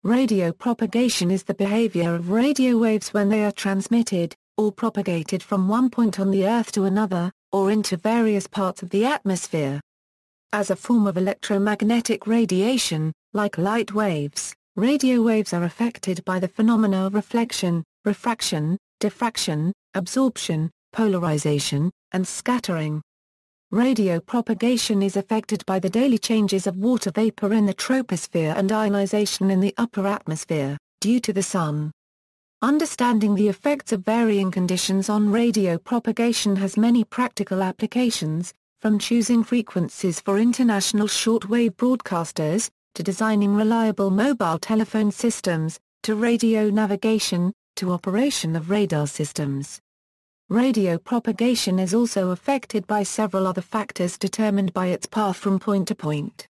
Radio propagation is the behavior of radio waves when they are transmitted, or propagated from one point on the Earth to another, or into various parts of the atmosphere. As a form of electromagnetic radiation, like light waves, radio waves are affected by the phenomena of reflection, refraction, diffraction, absorption, polarization, and scattering. Radio propagation is affected by the daily changes of water vapor in the troposphere and ionization in the upper atmosphere, due to the Sun. Understanding the effects of varying conditions on radio propagation has many practical applications, from choosing frequencies for international shortwave broadcasters, to designing reliable mobile telephone systems, to radio navigation, to operation of radar systems. Radio propagation is also affected by several other factors determined by its path from point to point.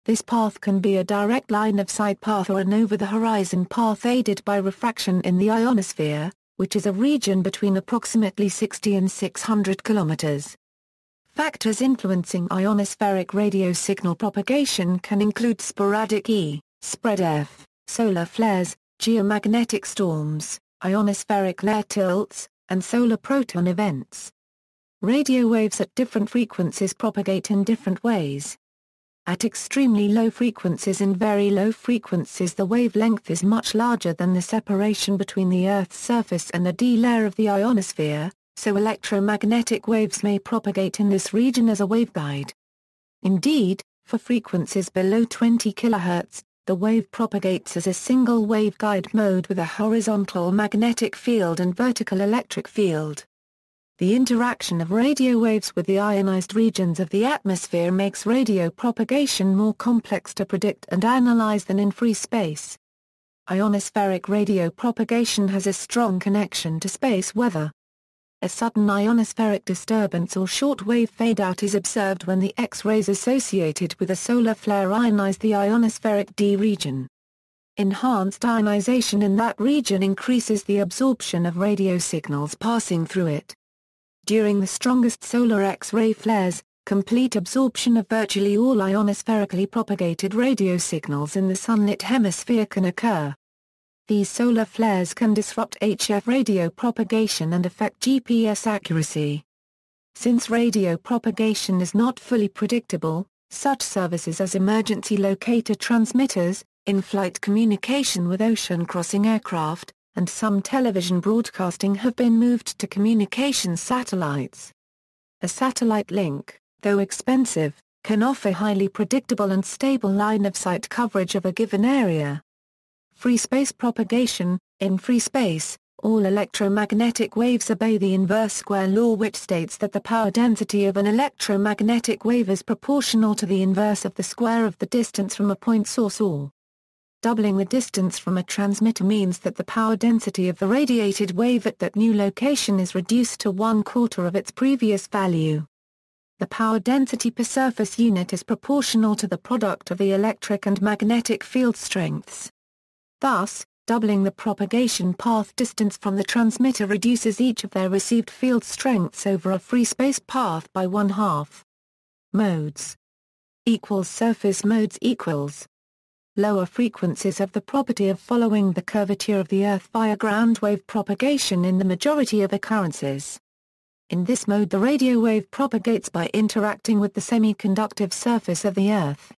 This path can be a direct line-of-sight path or an over-the-horizon path aided by refraction in the ionosphere, which is a region between approximately 60 and 600 kilometers. Factors influencing ionospheric radio signal propagation can include sporadic E, spread F, solar flares, geomagnetic storms, ionospheric layer tilts, and solar proton events. Radio waves at different frequencies propagate in different ways. At extremely low frequencies and very low frequencies the wavelength is much larger than the separation between the Earth's surface and the D layer of the ionosphere, so electromagnetic waves may propagate in this region as a waveguide. Indeed, for frequencies below 20 kHz, the wave propagates as a single waveguide mode with a horizontal magnetic field and vertical electric field. The interaction of radio waves with the ionized regions of the atmosphere makes radio propagation more complex to predict and analyze than in free space. Ionospheric radio propagation has a strong connection to space weather. A sudden ionospheric disturbance or shortwave fade-out is observed when the X-rays associated with a solar flare ionize the ionospheric D region. Enhanced ionization in that region increases the absorption of radio signals passing through it. During the strongest solar X-ray flares, complete absorption of virtually all ionospherically propagated radio signals in the sunlit hemisphere can occur. These solar flares can disrupt Hf radio propagation and affect GPS accuracy. Since radio propagation is not fully predictable, such services as emergency locator transmitters, in-flight communication with ocean-crossing aircraft, and some television broadcasting have been moved to communications satellites. A satellite link, though expensive, can offer highly predictable and stable line-of-sight coverage of a given area. Free space propagation. In free space, all electromagnetic waves obey the inverse square law, which states that the power density of an electromagnetic wave is proportional to the inverse of the square of the distance from a point source, or doubling the distance from a transmitter means that the power density of the radiated wave at that new location is reduced to 1/4 of its previous value. The power density per surface unit is proportional to the product of the electric and magnetic field strengths. Thus, doubling the propagation path distance from the transmitter reduces each of their received field strengths over a free space path by 1/2. Modes equals surface modes equals. Lower frequencies have the property of following the curvature of the Earth via ground wave propagation in the majority of occurrences. In this mode the radio wave propagates by interacting with the semiconductive surface of the Earth.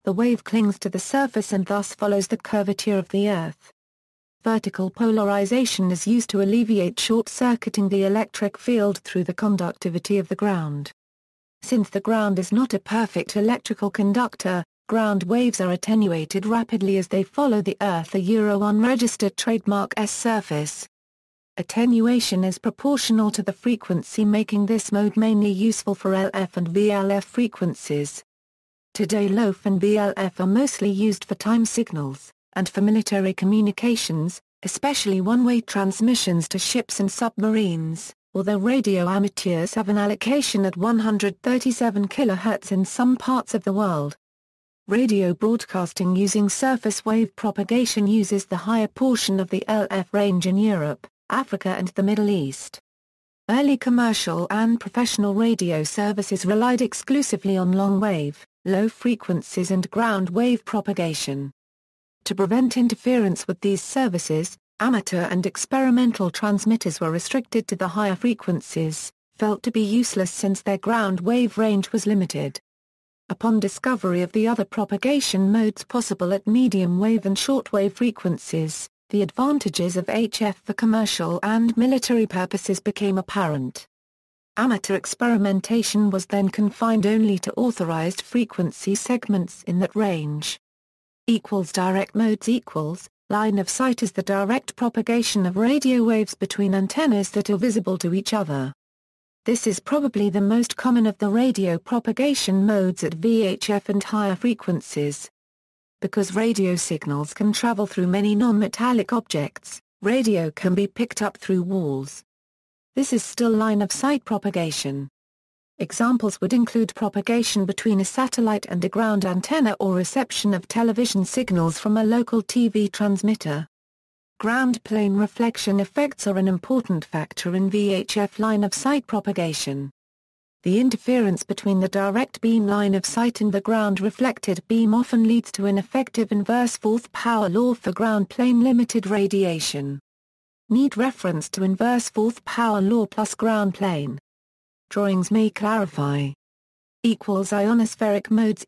The wave clings to the surface and thus follows the curvature of the Earth. Vertical polarization is used to alleviate short-circuiting the electric field through the conductivity of the ground. Since the ground is not a perfect electrical conductor, ground waves are attenuated rapidly as they follow the Earth unregistered trademark S surface. Attenuation is proportional to the frequency, making this mode mainly useful for LF and VLF frequencies. Today LOF and VLF are mostly used for time signals, and for military communications, especially one-way transmissions to ships and submarines, although radio amateurs have an allocation at 137 kHz in some parts of the world. Radio broadcasting using surface wave propagation uses the higher portion of the LF range in Europe, Africa and the Middle East. Early commercial and professional radio services relied exclusively on long wave, low frequencies and ground wave propagation. To prevent interference with these services, amateur and experimental transmitters were restricted to the higher frequencies, felt to be useless since their ground wave range was limited. Upon discovery of the other propagation modes possible at medium wave and shortwave frequencies, the advantages of HF for commercial and military purposes became apparent. Amateur experimentation was then confined only to authorized frequency segments in that range. Direct modes line of sight is the direct propagation of radio waves between antennas that are visible to each other. This is probably the most common of the radio propagation modes at VHF and higher frequencies. Because radio signals can travel through many non-metallic objects, radio can be picked up through walls. This is still line-of-sight propagation. Examples would include propagation between a satellite and a ground antenna or reception of television signals from a local TV transmitter. Ground plane reflection effects are an important factor in VHF line-of-sight propagation. The interference between the direct beam line of sight and the ground reflected beam often leads to an effective inverse fourth power law for ground plane limited radiation. Need reference to inverse fourth power law plus ground plane. Drawings may clarify. Ionospheric modes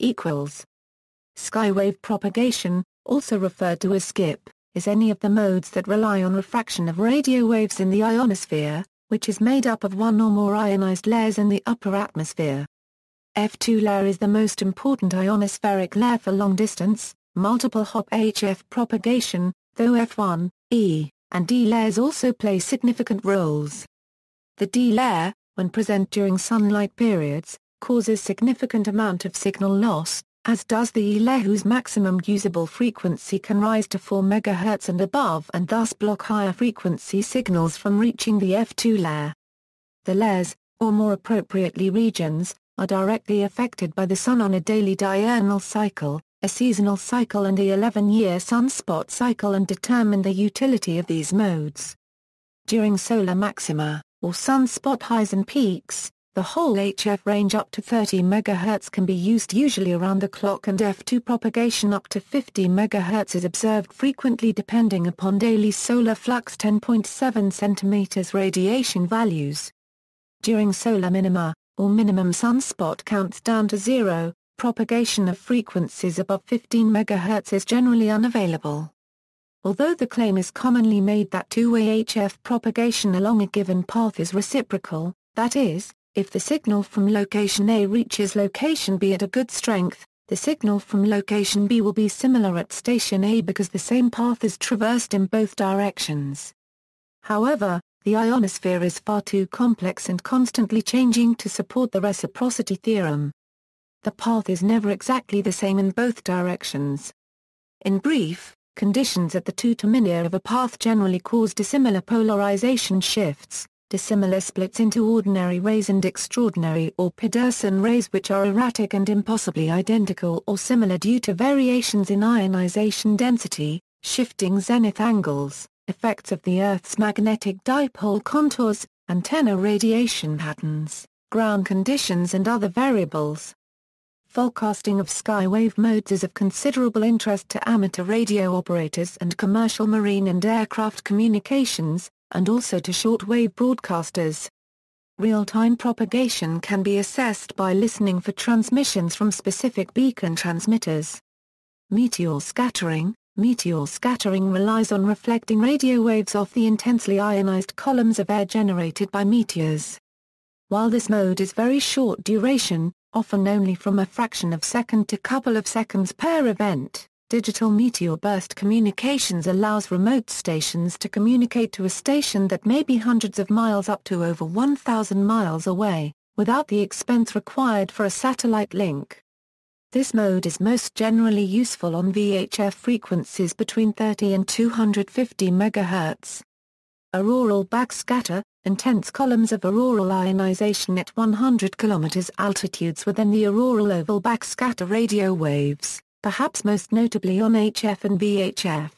Skywave propagation, also referred to as skip, is any of the modes that rely on refraction of radio waves in the ionosphere, which is made up of one or more ionized layers in the upper atmosphere. F2 layer is the most important ionospheric layer for long-distance, multiple hop Hf propagation, though F1, E, and D layers also play significant roles. The D layer, when present during sunlight periods, causes significant amount of signal loss, as does the E layer whose maximum usable frequency can rise to 4 MHz and above and thus block higher frequency signals from reaching the F2 layer. The layers, or more appropriately regions, are directly affected by the Sun on a daily diurnal cycle, a seasonal cycle and the 11-year sunspot cycle and determine the utility of these modes. During solar maxima, or sunspot highs and peaks, the whole HF range up to 30 MHz can be used usually around the clock and F2 propagation up to 50 MHz is observed frequently depending upon daily solar flux 10.7 cm radiation values. During solar minima, or minimum sunspot counts down to zero, propagation of frequencies above 15 MHz is generally unavailable. Although the claim is commonly made that two-way HF propagation along a given path is reciprocal, that is, if the signal from location A reaches location B at a good strength, the signal from location B will be similar at station A because the same path is traversed in both directions. However, the ionosphere is far too complex and constantly changing to support the reciprocity theorem. The path is never exactly the same in both directions. In brief, conditions at the two termini of a path generally cause dissimilar polarization shifts, dissimilar splits into ordinary rays and extraordinary or Pedersen rays which are erratic and impossibly identical or similar due to variations in ionization density, shifting zenith angles, effects of the Earth's magnetic dipole contours, antenna radiation patterns, ground conditions and other variables. Forecasting of skywave modes is of considerable interest to amateur radio operators and commercial marine and aircraft communications, and also to shortwave broadcasters. Real-time propagation can be assessed by listening for transmissions from specific beacon transmitters. Meteor scattering relies on reflecting radio waves off the intensely ionized columns of air generated by meteors. While this mode is very short duration, often only from a fraction of second to couple of seconds per event, digital meteor burst communications allows remote stations to communicate to a station that may be hundreds of miles up to over 1,000 miles away, without the expense required for a satellite link. This mode is most generally useful on VHF frequencies between 30 and 250 MHz. Auroral backscatter, intense columns of auroral ionization at 100 km altitudes within the auroral oval backscatter radio waves, perhaps most notably on HF and VHF.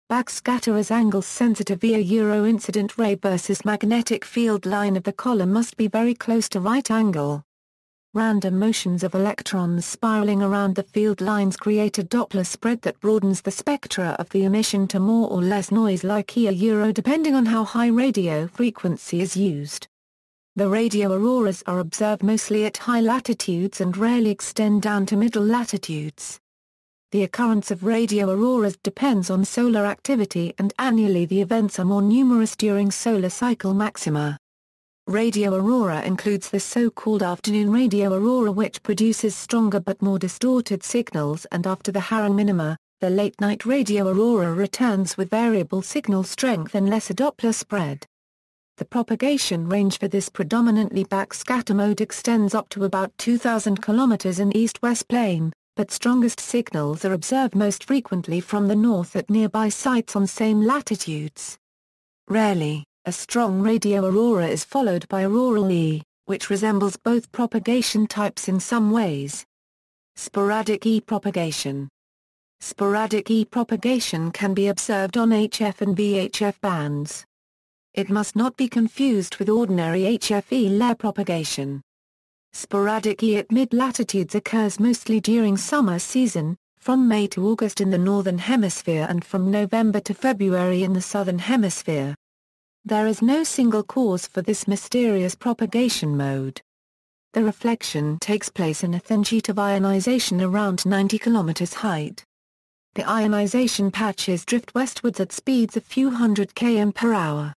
Backscatter is angle sensitive via Euro-incident ray versus magnetic field line of the column must be very close to right angle. Random motions of electrons spiraling around the field lines create a Doppler spread that broadens the spectra of the emission to more or less noise-like E depending on how high radio frequency is used. The radio auroras are observed mostly at high latitudes and rarely extend down to middle latitudes. The occurrence of radio auroras depends on solar activity, and annually the events are more numerous during solar cycle maxima. Radio aurora includes the so-called afternoon radio aurora, which produces stronger but more distorted signals, and after the Harran minima, the late-night radio aurora returns with variable signal strength and lesser Doppler spread. The propagation range for this predominantly backscatter mode extends up to about 2,000 km in east-west plane, but strongest signals are observed most frequently from the north at nearby sites on same latitudes. Rarely, a strong radio aurora is followed by auroral E, which resembles both propagation types in some ways. Sporadic E propagation. Sporadic E propagation can be observed on HF and VHF bands. It must not be confused with ordinary HF layer propagation. Sporadic E at mid-latitudes occurs mostly during summer season, from May to August in the northern hemisphere and from November to February in the southern hemisphere. There is no single cause for this mysterious propagation mode. The reflection takes place in a thin sheet of ionization around 90 km height. The ionization patches drift westwards at speeds a few hundred km per hour.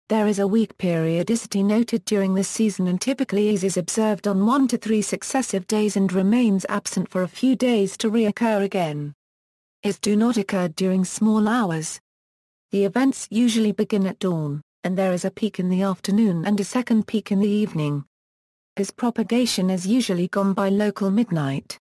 There is a weak periodicity noted during this season, and typically is observed on 1 to 3 successive days and remains absent for a few days to reoccur again. Is do not occur during small hours. The events usually begin at dawn, and there is a peak in the afternoon and a second peak in the evening. His propagation is usually gone by local midnight.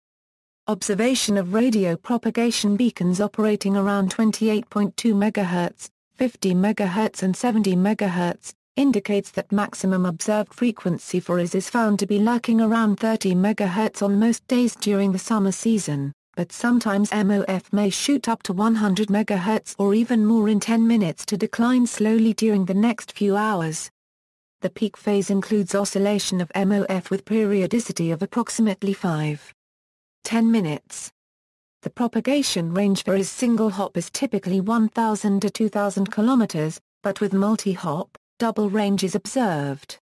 Observation of radio propagation beacons operating around 28.2 MHz, 50 MHz and 70 MHz, indicates that maximum observed frequency for is found to be lurking around 30 MHz on most days during the summer season, but sometimes MOF may shoot up to 100 MHz or even more in 10 minutes to decline slowly during the next few hours. The peak phase includes oscillation of MOF with periodicity of approximately 5-10 minutes. The propagation range for his single hop is typically 1,000 to 2,000 km, but with multi-hop, double range is observed.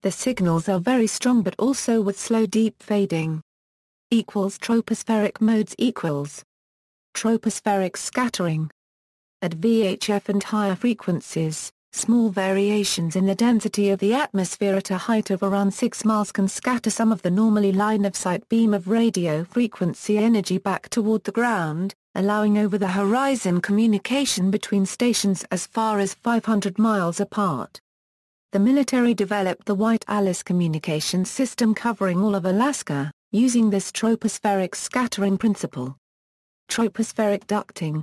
The signals are very strong but also with slow deep fading. Tropospheric modes Tropospheric scattering. At VHF and higher frequencies, small variations in the density of the atmosphere at a height of around 6 miles can scatter some of the normally line-of-sight beam of radio frequency energy back toward the ground, allowing over-the-horizon communication between stations as far as 500 miles apart. The military developed the White Alice communications system covering all of Alaska, using this tropospheric scattering principle. Tropospheric ducting.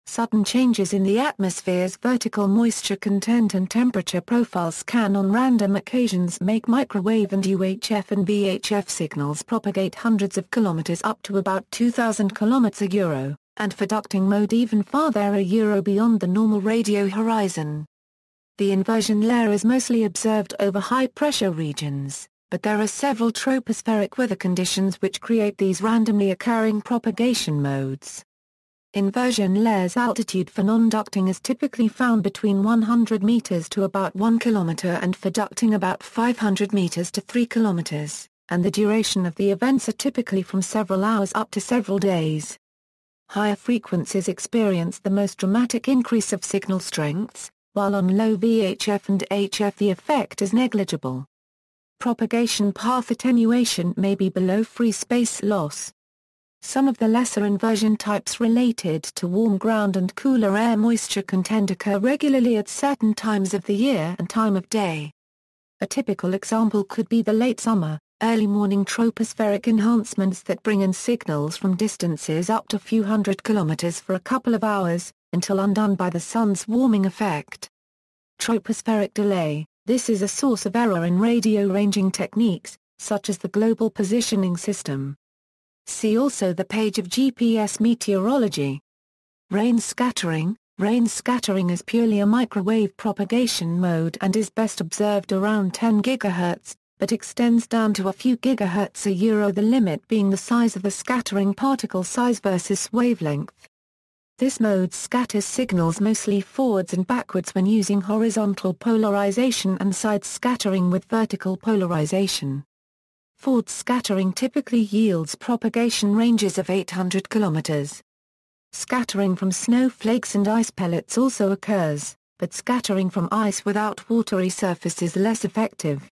Sudden changes in the atmosphere's vertical moisture content and temperature profiles can on random occasions make microwave and UHF and VHF signals propagate hundreds of kilometers up to about 2,000 km, and for ducting mode even farther beyond the normal radio horizon. The inversion layer is mostly observed over high-pressure regions, but there are several tropospheric weather conditions which create these randomly occurring propagation modes. Inversion layer's altitude for non-ducting is typically found between 100 meters to about 1 kilometer and for ducting about 500 meters to 3 kilometers, and the duration of the events are typically from several hours up to several days. Higher frequencies experience the most dramatic increase of signal strengths, while on low VHF and HF the effect is negligible. Propagation path attenuation may be below free space loss. Some of the lesser inversion types related to warm ground and cooler air moisture content occur regularly at certain times of the year and time of day. A typical example could be the late summer, early morning tropospheric enhancements that bring in signals from distances up to a few hundred kilometers for a couple of hours, until undone by the sun's warming effect. Tropospheric delay. This is a source of error in radio ranging techniques, such as the Global Positioning System. See also the page of GPS meteorology. Rain scattering. Rain scattering is purely a microwave propagation mode and is best observed around 10 GHz, but extends down to a few gigahertz a euro, the limit being the size of the scattering particle size versus wavelength. This mode scatters signals mostly forwards and backwards when using horizontal polarization and side scattering with vertical polarization. Forward scattering typically yields propagation ranges of 800 kilometers. Scattering from snowflakes and ice pellets also occurs, but scattering from ice without watery surface is less effective.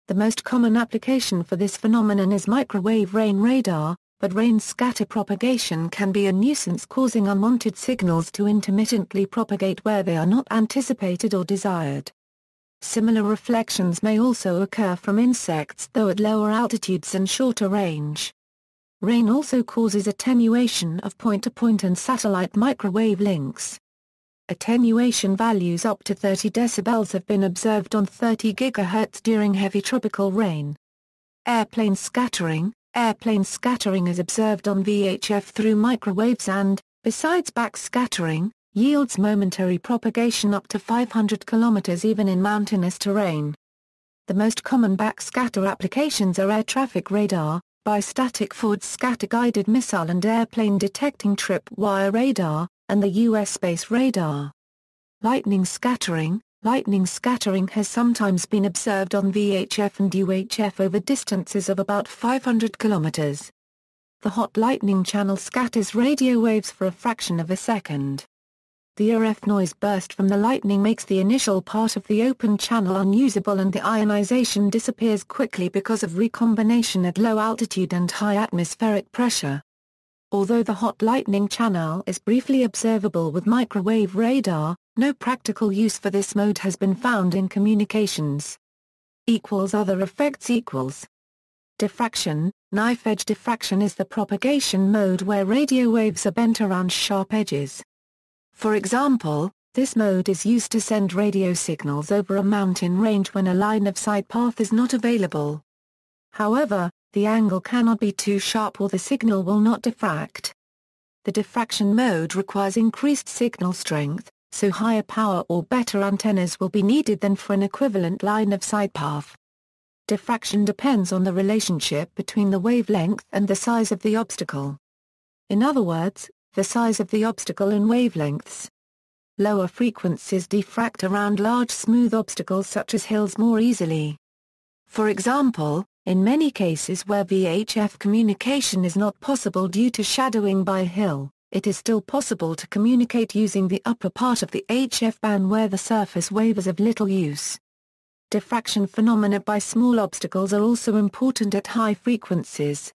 The most common application for this phenomenon is microwave rain radar, but rain scatter propagation can be a nuisance, causing unwanted signals to intermittently propagate where they are not anticipated or desired. Similar reflections may also occur from insects, though at lower altitudes and shorter range. Rain also causes attenuation of point-to-point and satellite microwave links. Attenuation values up to 30 decibels have been observed on 30 GHz during heavy tropical rain. Airplane scattering is observed on VHF through microwaves and, besides backscattering, yields momentary propagation up to 500 km even in mountainous terrain. The most common backscatter applications are air traffic radar, bistatic forward scatter-guided missile and airplane detecting tripwire radar, and the U.S. space radar. Lightning scattering has sometimes been observed on VHF and UHF over distances of about 500 km. The hot lightning channel scatters radio waves for a fraction of a second. The RF noise burst from the lightning makes the initial part of the open channel unusable, and the ionization disappears quickly because of recombination at low altitude and high atmospheric pressure. Although the hot lightning channel is briefly observable with microwave radar, no practical use for this mode has been found in communications. Other effects. Diffraction. Knife-edge diffraction is the propagation mode where radio waves are bent around sharp edges. For example, this mode is used to send radio signals over a mountain range when a line-of-sight path is not available. However, the angle cannot be too sharp or the signal will not diffract. The diffraction mode requires increased signal strength, so higher power or better antennas will be needed than for an equivalent line-of-sight path. Diffraction depends on the relationship between the wavelength and the size of the obstacle. In other words, the size of the obstacle in wavelengths. Lower frequencies diffract around large smooth obstacles such as hills more easily. For example, in many cases where VHF communication is not possible due to shadowing by a hill, it is still possible to communicate using the upper part of the HF band where the surface wave is of little use. Diffraction phenomena by small obstacles are also important at high frequencies.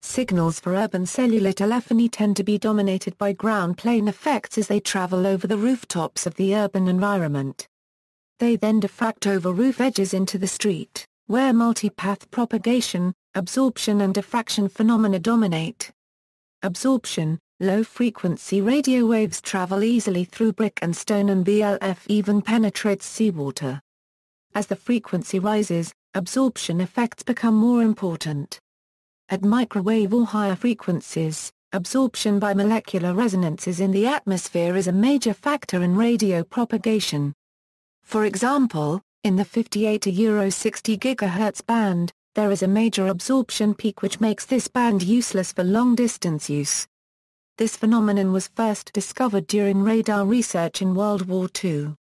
Signals for urban cellular telephony tend to be dominated by ground plane effects as they travel over the rooftops of the urban environment. They then diffract over roof edges into the street, where multipath propagation, absorption and diffraction phenomena dominate. Absorption. Low-frequency radio waves travel easily through brick and stone, and VLF even penetrates seawater. As the frequency rises, absorption effects become more important. At microwave or higher frequencies, absorption by molecular resonances in the atmosphere is a major factor in radio propagation. For example, in the 58 to 60 GHz band, there is a major absorption peak which makes this band useless for long-distance use. This phenomenon was first discovered during radar research in World War II.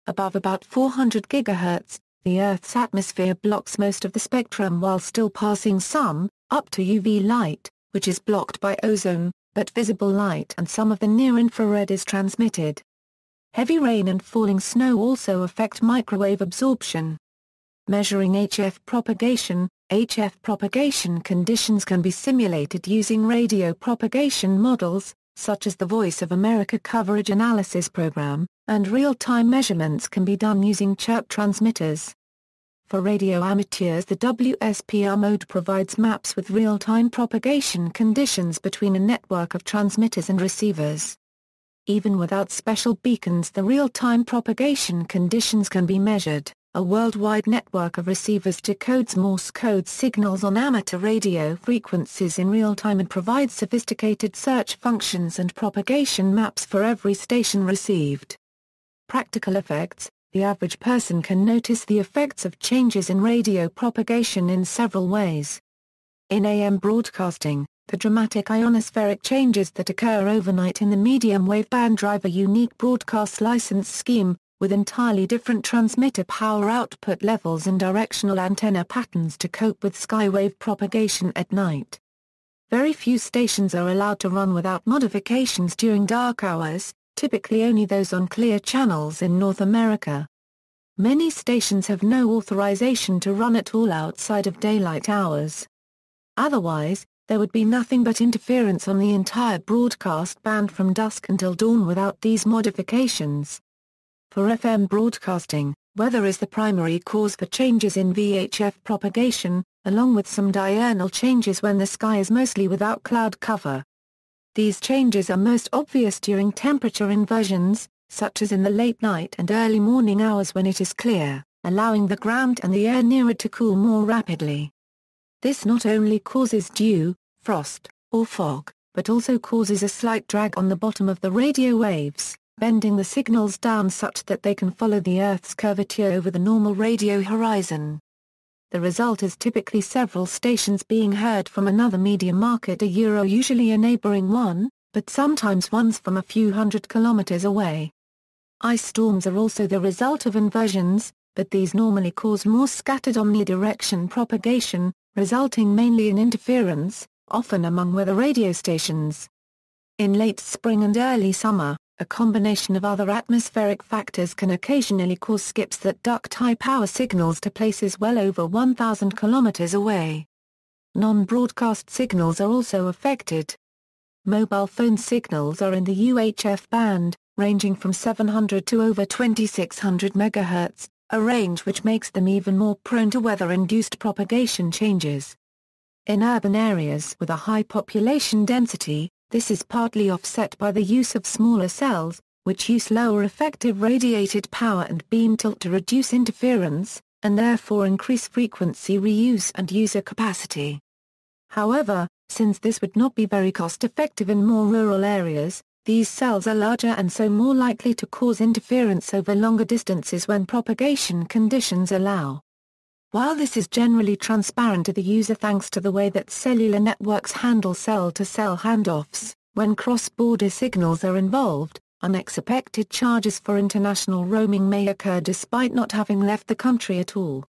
Above about 400 GHz, the Earth's atmosphere blocks most of the spectrum while still passing some, up to UV light, which is blocked by ozone, but visible light and some of the near-infrared is transmitted. Heavy rain and falling snow also affect microwave absorption. Measuring Hf propagation. Hf propagation conditions can be simulated using radio propagation models, such as the Voice of America Coverage Analysis Program, and real-time measurements can be done using chirp transmitters. For radio amateurs, the WSPR mode provides maps with real-time propagation conditions between a network of transmitters and receivers. Even without special beacons, the real-time propagation conditions can be measured. A worldwide network of receivers decodes Morse code signals on amateur radio frequencies in real time and provides sophisticated search functions and propagation maps for every station received. Practical effects. the average person can notice the effects of changes in radio propagation in several ways. In AM broadcasting, the dramatic ionospheric changes that occur overnight in the medium wave band drive a unique broadcast license scheme, with entirely different transmitter power output levels and directional antenna patterns to cope with skywave propagation at night. Very few stations are allowed to run without modifications during dark hours, typically only those on clear channels in North America. Many stations have no authorization to run at all outside of daylight hours. Otherwise, there would be nothing but interference on the entire broadcast band from dusk until dawn without these modifications. For FM broadcasting, weather is the primary cause for changes in Hf propagation, along with some diurnal changes when the sky is mostly without cloud cover. These changes are most obvious during temperature inversions, such as in the late night and early morning hours when it is clear, allowing the ground and the air near it to cool more rapidly. This not only causes dew, frost, or fog, but also causes a slight drag on the bottom of the radio waves, bending the signals down such that they can follow the Earth's curvature over the normal radio horizon. The result is typically several stations being heard from another media market, usually a neighboring one, but sometimes ones from a few hundred kilometers away. Ice storms are also the result of inversions, but these normally cause more scattered omnidirection propagation, resulting mainly in interference, often among weather radio stations. In late spring and early summer, a combination of other atmospheric factors can occasionally cause skips that duct high-power signals to places well over 1,000 kilometers away. Non-broadcast signals are also affected. Mobile phone signals are in the UHF band, ranging from 700 to over 2,600 MHz, a range which makes them even more prone to weather-induced propagation changes. In urban areas with a high population density, this is partly offset by the use of smaller cells, which use lower effective radiated power and beam tilt to reduce interference, and therefore increase frequency reuse and user capacity. However, since this would not be very cost-effective in more rural areas, these cells are larger and so more likely to cause interference over longer distances when propagation conditions allow. While this is generally transparent to the user thanks to the way that cellular networks handle cell-to-cell handoffs, when cross-border signals are involved, unexpected charges for international roaming may occur despite not having left the country at all.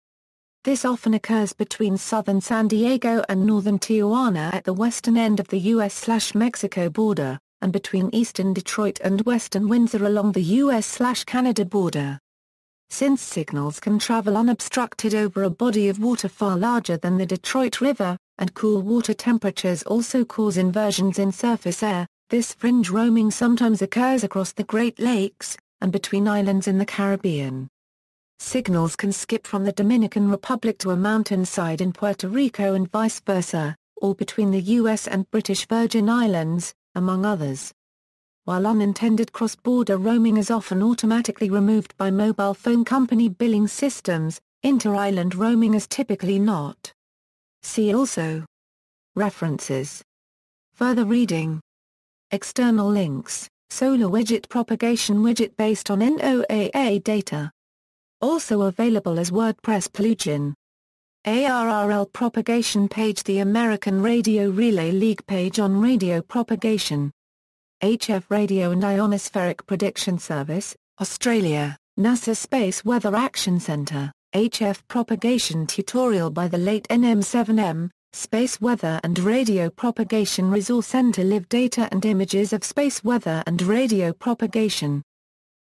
This often occurs between southern San Diego and northern Tijuana at the western end of the US/Mexico border, and between eastern Detroit and western Windsor along the US/Canada border. Since signals can travel unobstructed over a body of water far larger than the Detroit River, and cool water temperatures also cause inversions in surface air, this fringe roaming sometimes occurs across the Great Lakes, and between islands in the Caribbean. Signals can skip from the Dominican Republic to a mountainside in Puerto Rico and vice versa, or between the US and British Virgin Islands, among others. While unintended cross-border roaming is often automatically removed by mobile phone company billing systems, inter-island roaming is typically not. See also. References. Further reading. External links, Solar Widget Propagation Widget based on NOAA data. Also available as WordPress plugin. ARRL propagation page, the American Radio Relay League page on radio propagation. HF Radio and Ionospheric Prediction Service, Australia, NASA Space Weather Action Center, HF Propagation tutorial by the late NM7M, Space Weather and Radio Propagation Resource Center. Live data and images of space weather and radio propagation.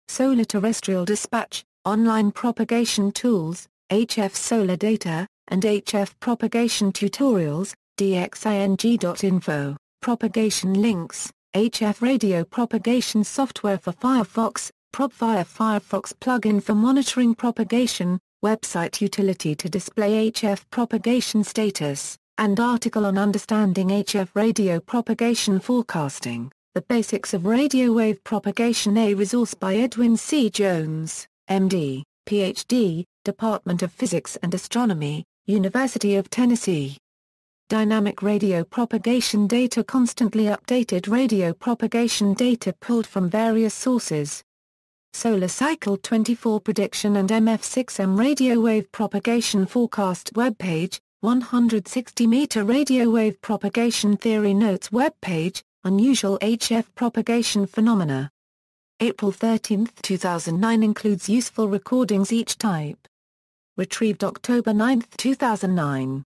Solar Terrestrial Dispatch, online propagation tools, HF Solar Data, and HF Propagation Tutorials, dxing.info, propagation links. HF Radio Propagation Software for Firefox, PropFire Firefox plugin for monitoring propagation, website utility to display HF propagation status, and article on understanding HF radio propagation forecasting, the basics of radio wave propagation. A resource by Edwin C. Jones, MD, PhD, Department of Physics and Astronomy, University of Tennessee. Dynamic radio propagation data, constantly updated radio propagation data pulled from various sources. Solar Cycle 24 Prediction and MF6M Radio Wave Propagation Forecast webpage, 160-meter radio wave propagation theory notes webpage, unusual Hf propagation phenomena. April 13, 2009 includes useful recordings each type. Retrieved October 9, 2009.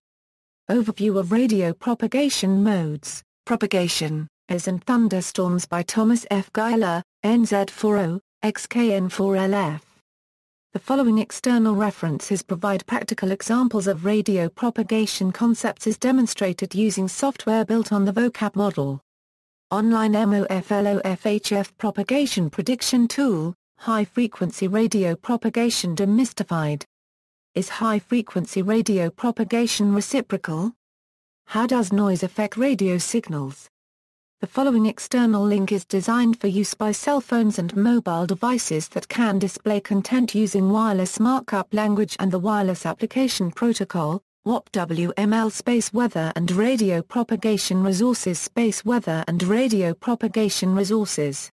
Overview of radio propagation modes, propagation, as and thunderstorms by Thomas F. Geiler, NZ40, XKN4LF. The following external references provide practical examples of radio propagation concepts as demonstrated using software built on the vocab model. Online MOFLOF Hf Propagation Prediction Tool, High-Frequency Radio Propagation Demystified. Is high-frequency radio propagation reciprocal? How does noise affect radio signals? The following external link is designed for use by cell phones and mobile devices that can display content using wireless markup language and the Wireless Application Protocol, WAP-WML. Space Weather and Radio Propagation Resources. Space Weather and Radio Propagation Resources.